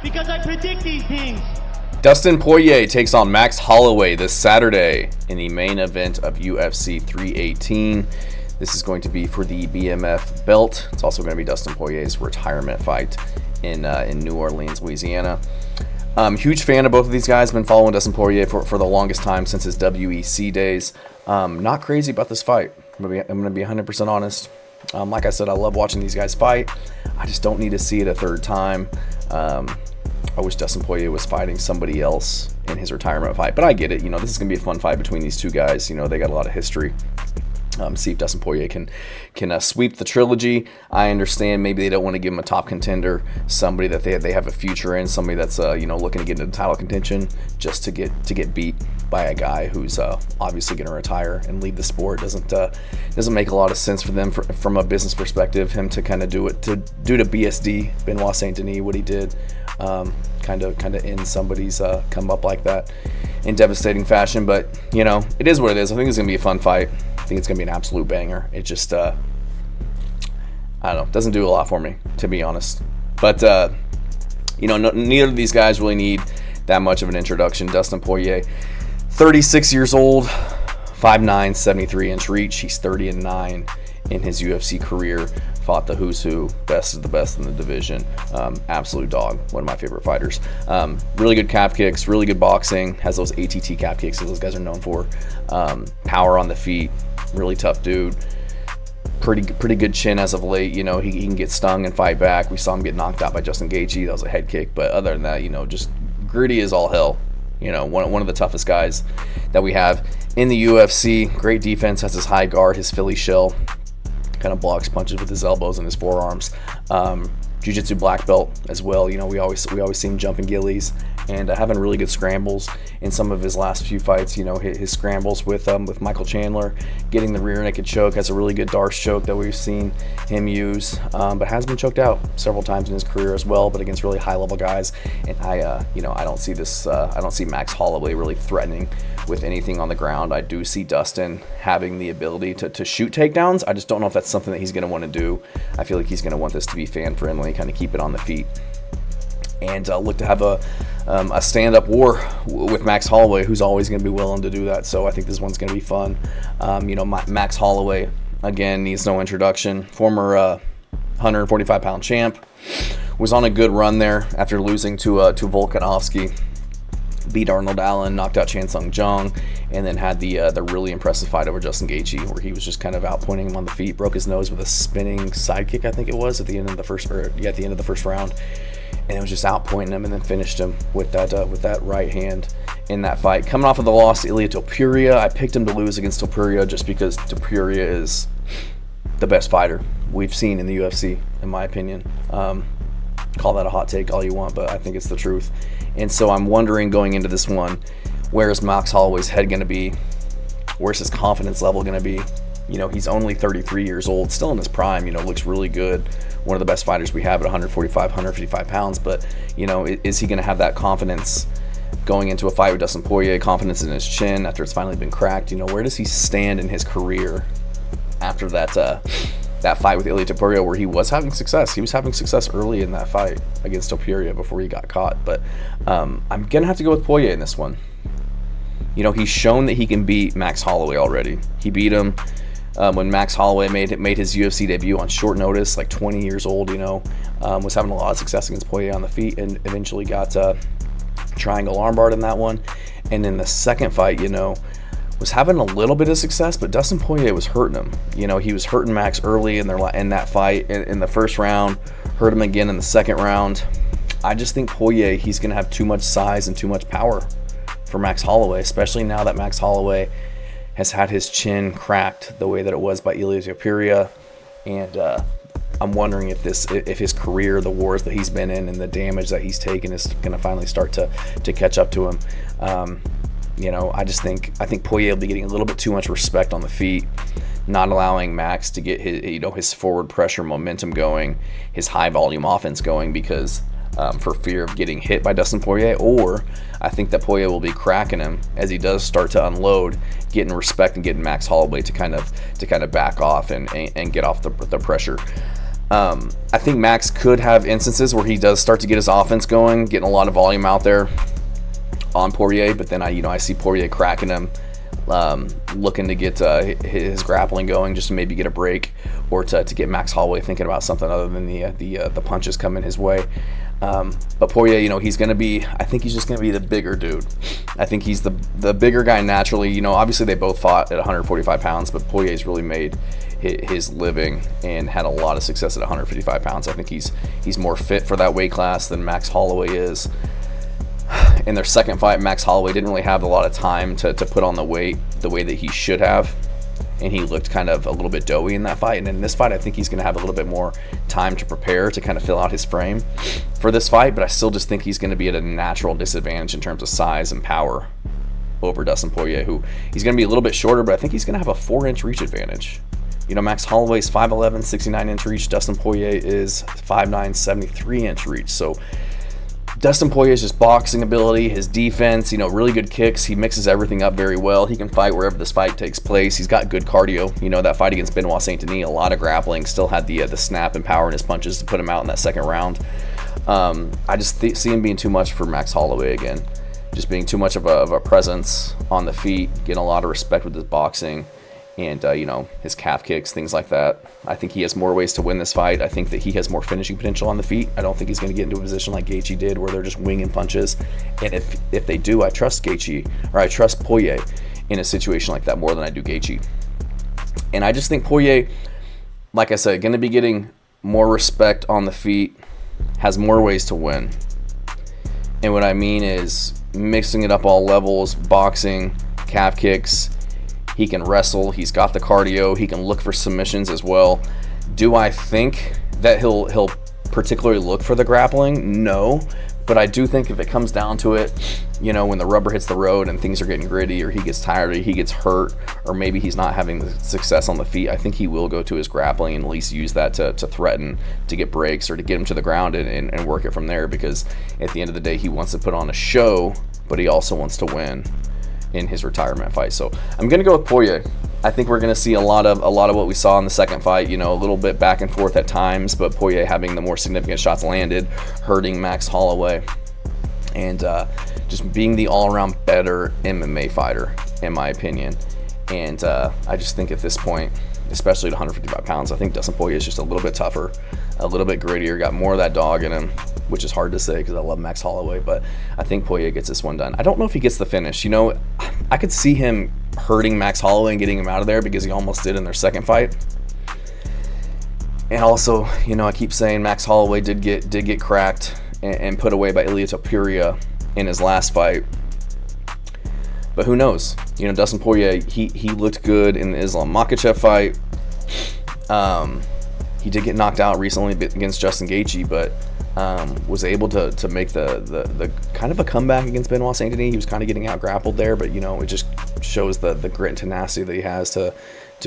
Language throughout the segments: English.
because I predict these things. Dustin Poirier takes on Max Holloway this Saturday in the main event of UFC 318. This is going to be for the BMF belt. It's also going to be Dustin Poirier's retirement fight in New Orleans, Louisiana. Huge fan of both of these guys. Been following Dustin Poirier for the longest time since his WEC days. Not crazy about this fight. I'm going to be 100% honest. Like I said, I love watching these guys fight. I just don't need to see it a third time. I wish Dustin Poirier was fighting somebody else in his retirement fight, but I get it. This is going to be a fun fight between these two guys. They got a lot of history. See if Dustin Poirier can sweep the trilogy. I understand maybe they don't want to give him a top contender, somebody that they have a future in, somebody that's looking to get into title contention, just to get beat by a guy who's obviously going to retire and leave the sport. Doesn't make a lot of sense for them from a business perspective. Him to kind of do to BSD Benoit Saint Denis what he did, kind of end somebody's come up like that in devastating fashion. But it is what it is. I think it's going to be a fun fight. I think it's going to be an absolute banger. It just, I don't know, doesn't do a lot for me, to be honest. But, neither of these guys really need that much of an introduction. Dustin Poirier, 36 years old, 5'9", 73-inch reach. He's 30-9 in his UFC career. Fought the who's who, best of the best in the division. Absolute dog, one of my favorite fighters. Really good calf kicks, really good boxing. Has those ATT calf kicks that those guys are known for. Power on the feet, really tough dude. Pretty good chin as of late. He can get stung and fight back. We saw him get knocked out by Justin Gaethje. That was a head kick. But other than that, just gritty as all hell. One of the toughest guys that we have in the UFC. Great defense, has his high guard, his Philly shell. Kind of blocks punches with his elbows and his forearms. Jiu-jitsu black belt as well. We always see him jumping gillies and having really good scrambles in some of his last few fights. His scrambles with Michael Chandler, getting the rear naked choke, has a really good Darce choke that we've seen him use, but has been choked out several times in his career as well, but against really high level guys. And I don't see this. I don't see Max Holloway really threatening with anything on the ground. I do see Dustin having the ability to shoot takedowns. I just don't know if that's something that he's going to want to do. I feel like he's going to want this to be fan friendly, kind of keep it on the feet, and look to have a stand-up war with Max Holloway, who's always going to be willing to do that. So I think this one's going to be fun. Max Holloway, again, needs no introduction. Former 145-pound champ, was on a good run there after losing to Volkanovski. Beat Arnold Allen, knocked out Chan Sung Jung, and then had the really impressive fight over Justin Gaethje, where he was just kind of outpointing him on the feet. Broke his nose with a spinning sidekick, I think it was, at the end of the first round, and it was just outpointing him, and then finished him with that right hand in that fight. Coming off of the loss to Ilia Topuria, I picked him to lose against Topuria just because Topuria is the best fighter we've seen in the UFC, in my opinion. Call that a hot take all you want, but I think it's the truth. And so I'm wondering, going into this one, where is Max Holloway's head going to be? Where's his confidence level going to be? He's only 33 years old, still in his prime, looks really good. One of the best fighters we have at 145, 155 pounds. But, is he going to have that confidence going into a fight with Dustin Poirier, confidence in his chin after it's finally been cracked? Where does he stand in his career after that fight with Ilia Topuria, where he was having success? He was having success early in that fight against Topuria before he got caught. But I'm going to have to go with Poirier in this one. He's shown that he can beat Max Holloway already. He beat him when Max Holloway made his UFC debut on short notice, like 20 years old, was having a lot of success against Poirier on the feet, and eventually got triangle armbarred in that one. And in the second fight, was having a little bit of success, but Dustin Poirier was hurting him. He was hurting Max early in that fight in the first round, hurt him again in the second round. I just think Poirier, he's going to have too much size and too much power for Max Holloway, especially now that Max Holloway has had his chin cracked the way that it was by Ilia Topuria. And I'm wondering if his career, the wars that he's been in and the damage that he's taken, is going to finally start to catch up to him. I think Poirier will be getting a little bit too much respect on the feet, not allowing Max to get his forward pressure momentum going, his high volume offense going, because for fear of getting hit by Dustin Poirier. Or I think that Poirier will be cracking him as he does start to unload, getting respect and getting Max Holloway to kind of back off and get off the pressure. I think Max could have instances where he does start to get his offense going, getting a lot of volume out there on Poirier, but then I see Poirier cracking him, looking to get his grappling going, just to maybe get a break, or to get Max Holloway thinking about something other than the punches coming his way. But Poirier, he's going to be, I think he's just going to be the bigger dude. I think he's the bigger guy naturally. Obviously they both fought at 145 pounds, but Poirier's really made his living and had a lot of success at 155 pounds. I think he's more fit for that weight class than Max Holloway is. In their second fight, Max Holloway didn't really have a lot of time to put on the weight the way that he should have, and he looked kind of a little bit doughy in that fight. And in this fight, I think he's going to have a little bit more time to prepare, to kind of fill out his frame for this fight, but I still just think he's going to be at a natural disadvantage in terms of size and power over Dustin Poirier, who he's going to be a little bit shorter, but I think he's going to have a 4-inch reach advantage. Max Holloway's 5'11", 69-inch reach. Dustin Poirier is 5'9", 73-inch reach. So Dustin Poirier's just boxing ability, his defense, really good kicks. He mixes everything up very well. He can fight wherever this fight takes place. He's got good cardio. That fight against Benoit Saint-Denis, a lot of grappling, still had the snap and power in his punches to put him out in that second round. I just see him being too much for Max Holloway again. Just being too much of a presence on the feet, getting a lot of respect with his boxing, and his calf kicks, things like that. I think he has more ways to win this fight. I think that he has more finishing potential on the feet. I don't think he's going to get into a position like Gaethje did, where they're just winging punches. And if they do, I trust Gaethje, or I trust Poirier in a situation like that more than I do Gaethje. And I just think Poirier, like I said, going to be getting more respect on the feet, has more ways to win. And what I mean is mixing it up all levels, boxing, calf kicks. He can wrestle. He's got the cardio. He can look for submissions as well. Do I think that he'll particularly look for the grappling? No. But I do think if it comes down to it, when the rubber hits the road and things are getting gritty, or he gets tired, or he gets hurt, or maybe he's not having the success on the feet, I think he will go to his grappling and at least use that to threaten to get breaks or to get him to the ground and work it from there, because at the end of the day, he wants to put on a show, but he also wants to win in his retirement fight. So I'm going to go with Poirier. I think we're going to see a lot of what we saw in the second fight, a little bit back and forth at times, but Poirier having the more significant shots landed, hurting Max Holloway, and just being the all-around better MMA fighter, in my opinion. And I just think at this point, especially at 155 pounds, I think Dustin Poirier is just a little bit tougher, a little bit grittier, got more of that dog in him, which is hard to say because I love Max Holloway, but I think Poirier gets this one done. I don't know if he gets the finish. I could see him hurting Max Holloway and getting him out of there, because he almost did in their second fight. And also, I keep saying Max Holloway did get cracked and put away by Ilia Topuria in his last fight. But who knows? Dustin Poirier, he looked good in the Islam Makhachev fight. He did get knocked out recently against Justin Gaethje, but was able to make the kind of a comeback against Benoit Saint-Denis. He was kind of getting out grappled there, but it just shows the grit and tenacity that he has to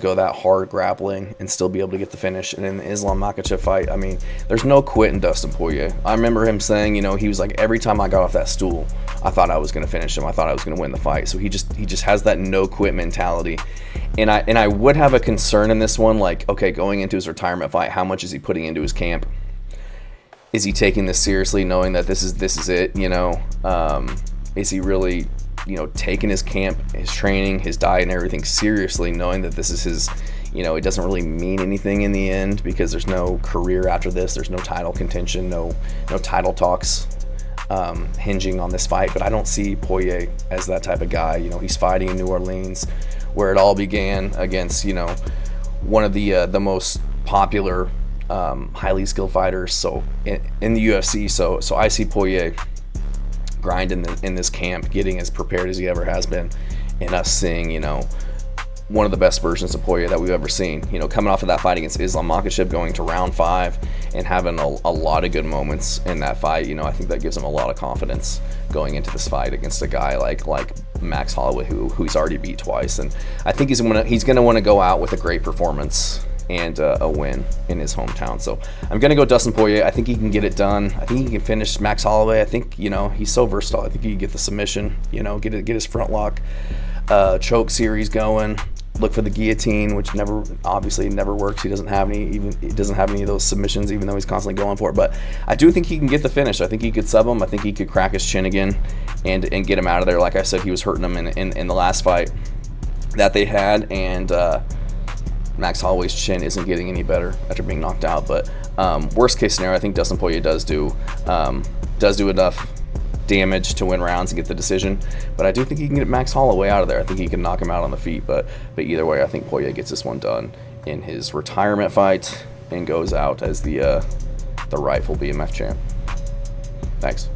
go that hard grappling and still be able to get the finish. And in the Islam Makhachev fight, I mean, there's no quit in Dustin Poirier. I remember him saying, he was like, every time I got off that stool, I thought I was going to finish him. I thought I was going to win the fight. So he just has that no quit mentality. And I would have a concern in this one, like, okay, going into his retirement fight, how much is he putting into his camp? Is he taking this seriously, knowing that this is it? Is he really, taking his camp, his training, his diet, and everything seriously, knowing that this is his, it doesn't really mean anything in the end, because there's no career after this, there's no title contention, no title talks hinging on this fight. But I don't see Poirier as that type of guy. He's fighting in New Orleans, where it all began, against one of the most popular, highly skilled fighters in the UFC. So I see Poirier grinding in this camp, getting as prepared as he ever has been, and us seeing one of the best versions of Poirier that we've ever seen. Coming off of that fight against Islam Makhachev, going to round 5 and having a lot of good moments in that fight. I think that gives him a lot of confidence going into this fight against a guy like Max Holloway, who he's already beat twice. And I think he's going to want to go out with a great performance and a win in his hometown. So I'm going to go Dustin Poirier. I think he can get it done. I think he can finish Max Holloway. I think, he's so versatile. I think he can get the submission, get his front lock choke series going, look for the guillotine, which obviously never works. He doesn't have any of those submissions, even though he's constantly going for it. But I do think he can get the finish. I think he could sub him. I think he could crack his chin again and get him out of there. Like I said, he was hurting him in the last fight that they had, and Max Holloway's chin isn't getting any better after being knocked out. But worst case scenario, I think Dustin Poirier does do enough damage to win rounds and get the decision. But I do think he can get Max Holloway out of there. I think he can knock him out on the feet. But either way, I think Poirier gets this one done in his retirement fight and goes out as the rightful BMF champ. Thanks.